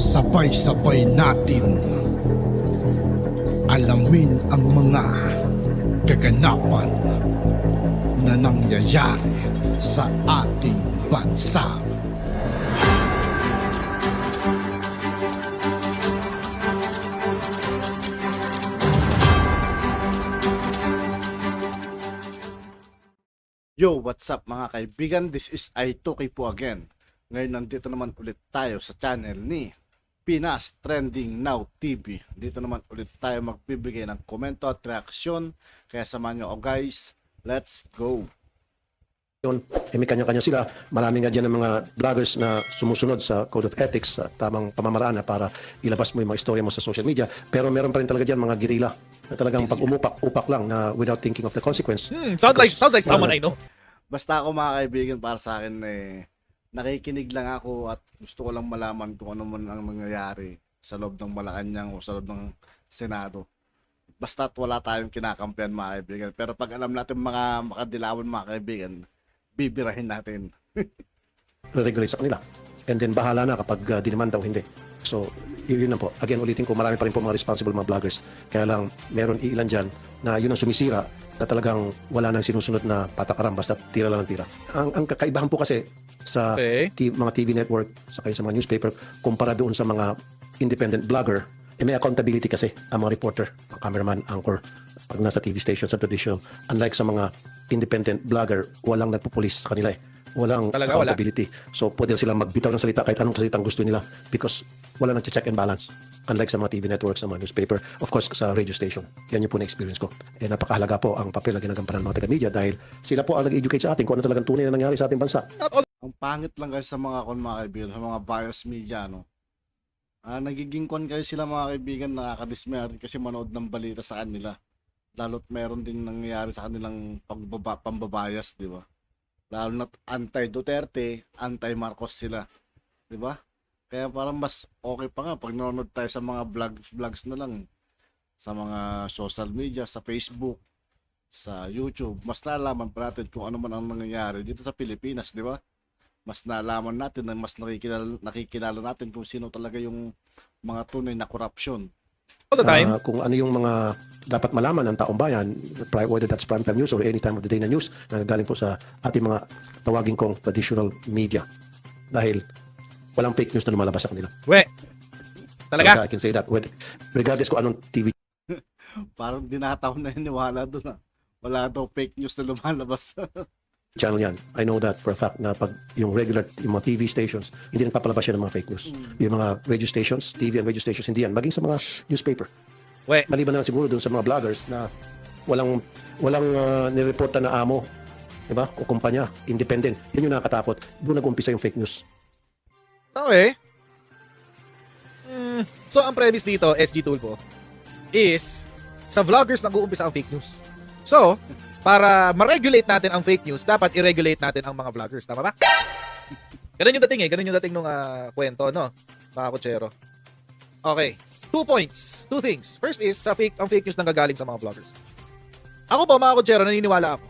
Sabay-sabay natin alamin ang mga kaganapan na nangyayari sa ating bansa. Yo, what's up mga kaibigan? This is I2K po again. Ngayon nandito naman ulit tayo sa channel ni Pinas Trending Now TV. Dito naman ulit tayo magbibigay ng komento at reaksyon. Kaya samahan nyo ako guys. Let's go! Yun, may kanya-kanya sila. Marami nga dyan ng mga vloggers na sumusunod sa Code of Ethics sa tamang pamamaraan na para ilabas mo yung mga istorya mo sa social media. Pero meron pa rin talaga dyan mga guerrilla na talagang pag upak lang na without thinking of the consequence. Sounds like someone I know. Basta ako mga kaibigan, para sa akin nakikinig lang ako at gusto ko lang malaman kung ano man ang nangyayari sa loob ng Malacanang o sa loob ng Senado. Basta't wala tayong kinakampihan mga kaibigan. Pero pag alam natin mga makadilawan mga kaibigan, bibirahin natin. Regulate sa kanila. And then bahala na kapag dinimanda o hindi. So, yun na po. Again, ulitin ko, marami pa rin po mga responsible mga vloggers. Kaya lang, meron ilan dyan na yun ang sumisira na talagang wala nang sinusunod na patakaran basta tira lang ng tira. Ang kakaibahan po kasi sa mga TV network sa mga newspaper kumpara doon sa mga independent vlogger, may accountability kasi ang mga reporter, ang cameraman, anchor, pag nasa TV station sa traditional. Unlike sa mga independent vlogger, walang nagpupulis sa kanila eh. Walang accountability. So pwede silang magbitaw ng salita kahit anong salitang gusto nila because wala nang check and balance. Unlike sa mga TV networks, sa mga newspaper, of course sa radio station. Yan yung po na-experience ko. Napakahalaga po ang papel na ginagampanan ng mga taga-media dahil sila po ang nag-educate sa atin kung ano talagang tunay na nangyari sa ating bansa. Ang pangit lang guys sa mga kaibigan, sa mga bias media, no? Nagiging kayo sila mga kaibigan, nakakadismaya kasi manood ng balita sa kanila. Lalo't meron din nangyayari sa kanilang pambabayas, di ba? Lalo na anti-Duterte, anti-Marcos sila, di ba? Kaya parang mas okay pa nga pag nanonood tayo sa mga vlogs na lang sa mga social media, sa Facebook, sa YouTube. Mas nalaman pa natin kung ano man ang nangyayari dito sa Pilipinas, di ba? Mas nalaman natin na mas nakikilala natin kung sino talaga yung mga tunay na korupsyon. All the time. Kung ano yung mga dapat malaman ng taong bayan, whether that's primetime news or any time of the day na news na galing po sa ating mga tawagin kong traditional media. Dahil walang fake news na lumalabas sa kanila. Talaga? I can say that. Regardless kung anong TV Parang dinataw na iniwala doon. Wala daw fake news na lumalabas. channel yan. I know that for a fact na pag yung regular, yung mga TV stations, hindi nagpapalabas yan ng mga fake news. Yung mga radio stations, TV and radio stations, hindi yan. Maging sa mga newspaper. Maliban na siguro doon sa mga vloggers na walang nireporta na amo, diba? O kumpanya, independent. Yan yung nakakatakot. Doon nag-umpisa yung fake news. Okay. So, ang premise dito, SG Tulpo, is sa vloggers nag-uumpisa ang fake news. So, para ma-regulate natin ang fake news, dapat i-regulate natin ang mga vloggers. Tama ba? Ganun yung dating Ganun yung dating nung kwento, no? Mga kutsero. Okay. 2 points. 2 things. First is, ang fake news nanggagaling sa mga vloggers. Ako po, mga kutsero, naniniwala ako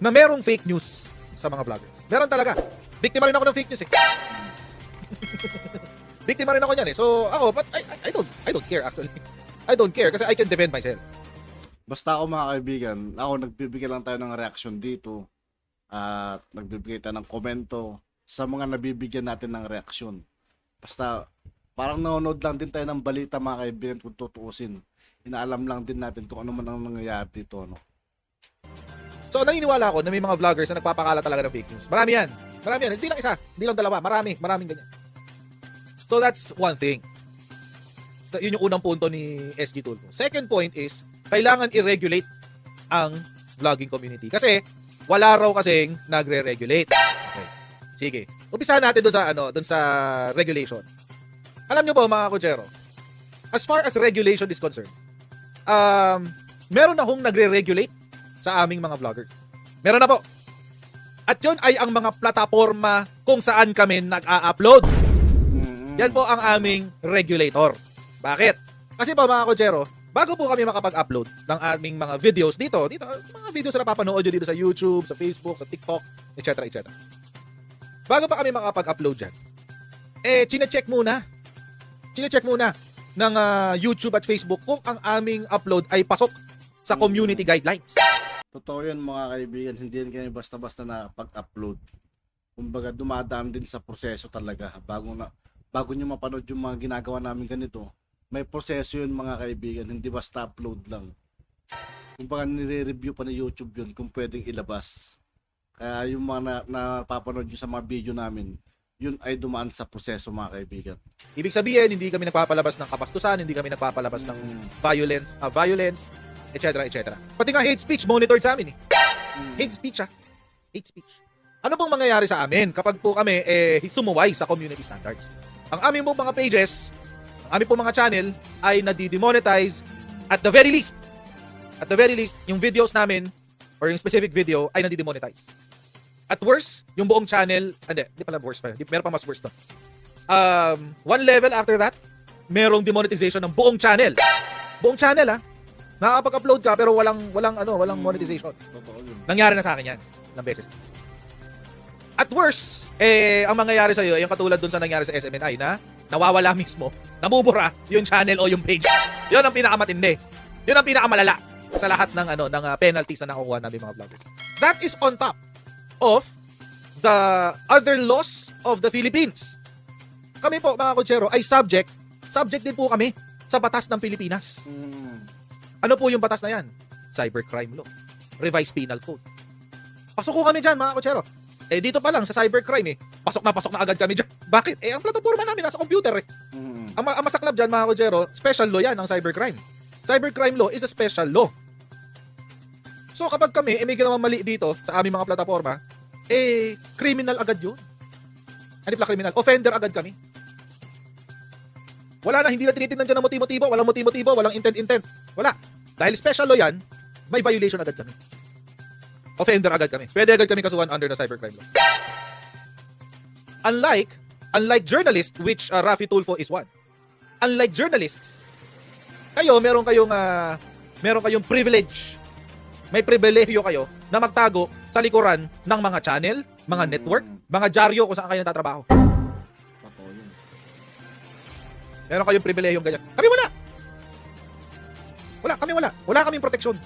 na merong fake news sa mga vloggers. Meron talaga. Biktima rin ako ng fake news eh. Biktima rin ako niyan eh. So, ako, but I don't care actually. I don't care kasi I can defend myself. Basta ako mga kaibigan, nagbibigay lang tayo ng reaction dito at nagbibigay tayo ng komento sa mga nabibigyan natin ng reaksyon. Basta parang nanonood lang din tayo ng balita mga kaibigan kung tutuusin. Inaalam lang din natin kung ano man ang nangyayari dito. No? So naniniwala ako na may mga vloggers na nagpapakala talaga ng fake news. Marami yan. Hindi lang isa, hindi lang dalawa. Maraming ganyan. So that's one thing. Yun yung unang punto ni SG Tulpo. Second point is, kailangan i-regulate ang vlogging community. Kasi, wala raw kasing nagre-regulate. Okay. Sige. Umpisahan natin doon sa regulation. Alam nyo ba mga kutsero, as far as regulation is concerned, meron na hong nagre-regulate sa aming mga vloggers. Meron na po. At yun ay ang mga plataforma kung saan kami nag-a-upload. Yan po ang aming regulator. Bakit? Kasi po mga kutsero, bago po kami makapag-upload ng aming mga videos dito, mga videos na napapanood nyo dito sa YouTube, sa Facebook, sa TikTok, etc. Bago pa kami makapag-upload dyan, chine-check muna Chine-check muna ng YouTube at Facebook kung ang aming upload ay pasok sa community guidelines. Totoo yun mga kaibigan, hindi yan kami basta-basta na pag-upload. Kumbaga dumadaan din sa proseso talaga bago nyo mapanood yung mga ginagawa namin ganito. May proseso yun mga kaibigan, hindi basta upload lang. Kumbaga nire-review pa ni YouTube yun kung pwedeng ilabas. Kaya yung mga napapanood nyo sa mga video namin, yun ay dumaan sa proseso mga kaibigan. Ibig sabihin, hindi kami nagpapalabas ng kapastusan, hindi kami nagpapalabas ng violence, etc. Pati nga hate speech, monitored sa amin eh. Hate speech Hate speech. Ano pong mangyayari sa amin kapag po kami sumuway sa community standards? Ang aming pong mga pages, ang aming pong mga channel ay nadi-demonetize at the very least, yung videos namin or yung specific video ay nadi-demonetize. At worse, yung buong channel, hindi pala worse pa yun. Meron pa mas worse to. One level after that, merong demonetization ng buong channel. Buong channel nakakapag-upload ka pero walang monetization. Totoo yun. Nangyari na sa akin yan ng beses. At worse, ang mangyayari sa iyo, yung katulad dun sa nangyari sa SMNI na nawawala mismo, namubura yung channel o yung page. Yun ang pinakamatindi. Yun ang pinakamalala sa lahat ng penalties na nakukuha namin mga vloggers. That is on top of the other laws of the Philippines. Kami po mga kutsero ay subject din po kami sa batas ng Pilipinas. Ano po yung batas na yan? Cybercrime law. Revised Penal Code. Pasok ko kami dyan mga kutsero. Dito pa lang sa cybercrime pasok na agad kami dyan. Bakit? Ang plataforma namin nasa computer Ang masaklap dyan mga kutsero, special law yan ang cybercrime. Cybercrime law is a special law. So kapag kami may ginawang mali dito sa aming mga plataforma, criminal agad yun. Hindi pala criminal, offender agad kami. Wala na, hindi na tinitingnan dyan ng motibo-motibo, walang motibo-motibo, walang intent-intent. Wala. Dahil special law yan, may violation agad kami. Offender agad kami. Pwede agad kami kasuhan under the cybercrime law. Unlike journalists, which Rafi Tulfo is one. Unlike journalists, meron kayong privilege. May pribilehyo kayo na magtago sa likuran ng mga channel, mga network, mga dyaryo kung saan kayo natatrabaho. Totoo yun. Meron kayong pribilehyong ganyan. Kami wala. Kami wala. Wala kaming protection.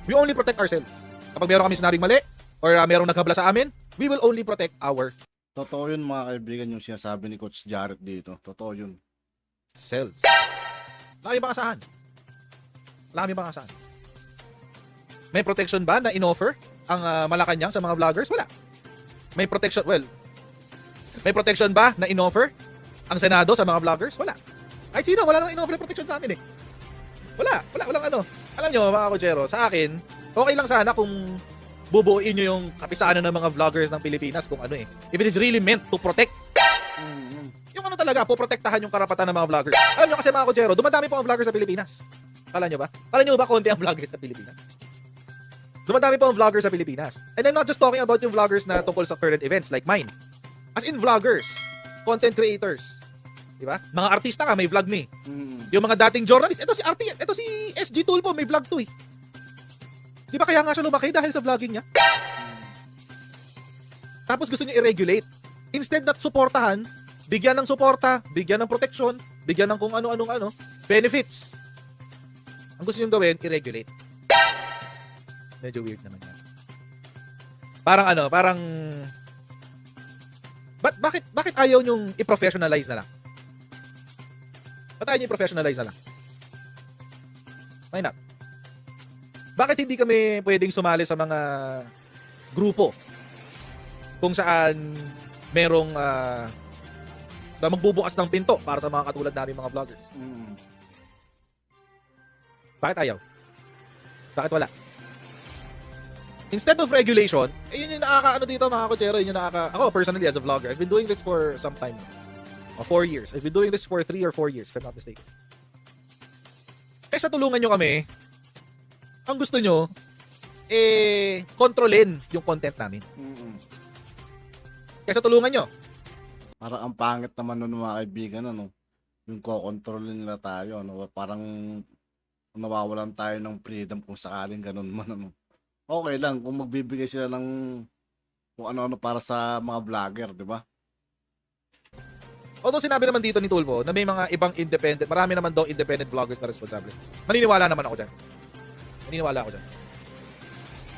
We only protect ourselves. Kapag meron kami sinabing mali or merong naghabla sa amin, we will only protect our Totoo yun mga kaibigan yung sinasabi ni Coach Jarrett dito. Totoo yun. selves. Wala kami bakasahan. May protection ba na in-offer ang Malacanang sa mga vloggers? Wala. May protection ba na in-offer ang Senado sa mga vloggers? Wala. Kahit sino, wala namang in-offer na protection sa amin walang ano. Alam nyo mga kutsero, sa akin, okay lang sana kung bubuuin nyo yung kapisanan ng mga vloggers ng Pilipinas kung if it is really meant to protect. Yung talaga, poprotektahan yung karapatan ng mga vloggers. Alam nyo kasi mga kutsero, dumadami po ang vloggers sa Pilipinas. Kala nyo ba konti ang vloggers sa Pilipinas? Dumadami po ang vloggers sa Pilipinas. And I'm not just talking about yung vloggers na tungkol sa current events like mine. As in vloggers, content creators. Diba? Mga artista nga, may vlog ni. Yung mga dating journalists, ito si SG Tulfo, may vlog to Di ba kaya nga siya lumaki dahil sa vlogging niya? Tapos gusto niya i-regulate. Instead na suportahan, bigyan ng suporta, bigyan ng protection, bigyan ng kung ano-anong benefits. Ang gusto niyong gawin, i-regulate. Medyo weird naman yan. Bakit ayaw nyong i-professionalize na lang? Ba't ayaw nyo i-professionalize na lang? Why not? Bakit hindi kami pwedeng sumali sa mga grupo kung saan merong na magbubukas ng pinto para sa mga katulad namin mga vloggers? Bakit ayaw? Bakit wala? Instead of regulation, yun yung dito mga kutsero, ako personally as a vlogger, I've been doing this for some time. 4 years. I've been doing this for 3 or 4 years, if I'm not mistaken. Kaysa tulungan nyo kami, ang gusto nyo, kontrolin yung content namin. Kaysa tulungan nyo. Parang ang pangit naman nun mga kaibigan, yung kokontrolin nila tayo, parang nawawalan tayo ng freedom kung sakaling ganun man, Okay lang kung magbibigay sila ng kung ano-ano para sa mga vlogger, di ba? Although sinabi naman dito ni Tulfo na may mga ibang independent, marami naman daw independent vloggers na responsable. Maniniwala naman ako dyan. Maniniwala ako dyan.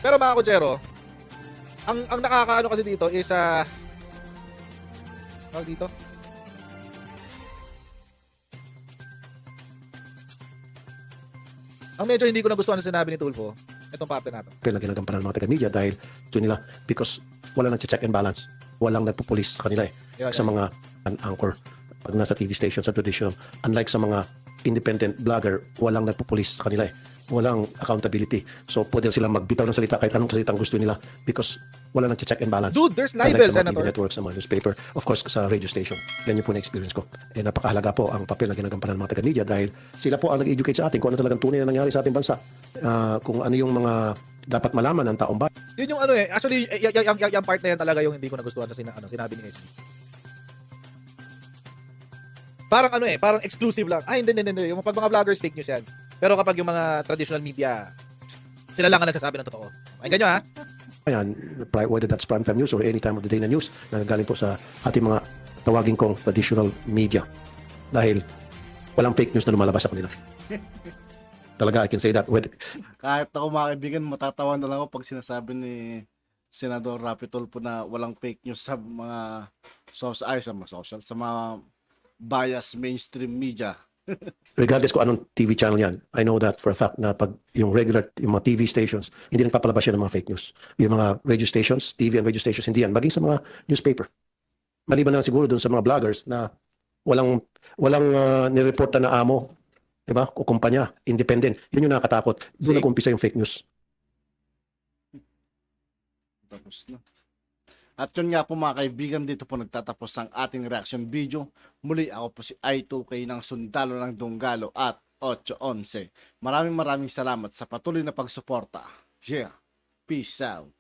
Pero mga kutsero, ang nakakaano kasi dito is tawag dito? Ang medyo hindi ko nagustuhan na sinabi ni Tulfo, itong parte na to. na ginagampanan ng mga taga-media dahil ito nila because wala nag-check and balance. Walang nagpupulis sa kanila eh. Yan, Sa yan. mga anchor, pag nasa TV station, sa traditional, unlike sa mga independent vlogger, walang nagpupulis sa kanila eh. Walang accountability. So, pwede silang magbitaw ng salita kahit anong salitang gusto nila because wala nag-check and balance. Dude, there's Unlike libel, sa mga TV Senator. networks, sa mga newspaper, of course, sa radio station. Yan yung po na-experience ko. Eh, napakahalaga po ang papel na ginagampanan ng mga taga-media dahil sila po ang nag-educate sa atin kung ano talagang tunay na nangyari sa ating bansa. Kung ano yung mga dapat malaman ng taong bayan. Yun yung ano eh. Actually, yung part na yan talaga yung hindi ko nagustuhan na sinabi ni SB. Parang ano eh, parang exclusive lang. Ay, hindi. Yung pag mga vloggers, fake news yan. Pero kapag yung mga traditional media, sila lang ang nagsasabi ng totoo. Ay, ganyan ha? Ayan, whether that's primetime news or any time of the day na news na galing po sa ating mga tawagin kong traditional media. Dahil walang fake news na lumalabas sa kanila. Talaga, I can say that. Kahit ako mga kaibigan, matatawa na lang ako pag sinasabi ni Senador Rapi Tulfo na walang fake news sa mga sa mga bias mainstream media. Regardless kung anong TV channel yan, I know that for a fact na pag yung yung mga TV stations, hindi nagpapalabas yan ng mga fake news. Yung mga radio stations, TV and radio stations, hindi yan. Maging sa mga newspaper. Maliban na lang siguro dun sa mga vloggers na walang nireporta na amo, diba? O kumpanya, independent. Yun yung nakakatakot. Doon nag-umpisa yung fake news. Tapos na. At yun nga po mga kaibigan, dito po nagtatapos ang ating reaction video. Muli ako po si I2K ng Sundalo ng Dunggalo at 811. Maraming salamat sa patuloy na pagsuporta. Yeah. Peace out.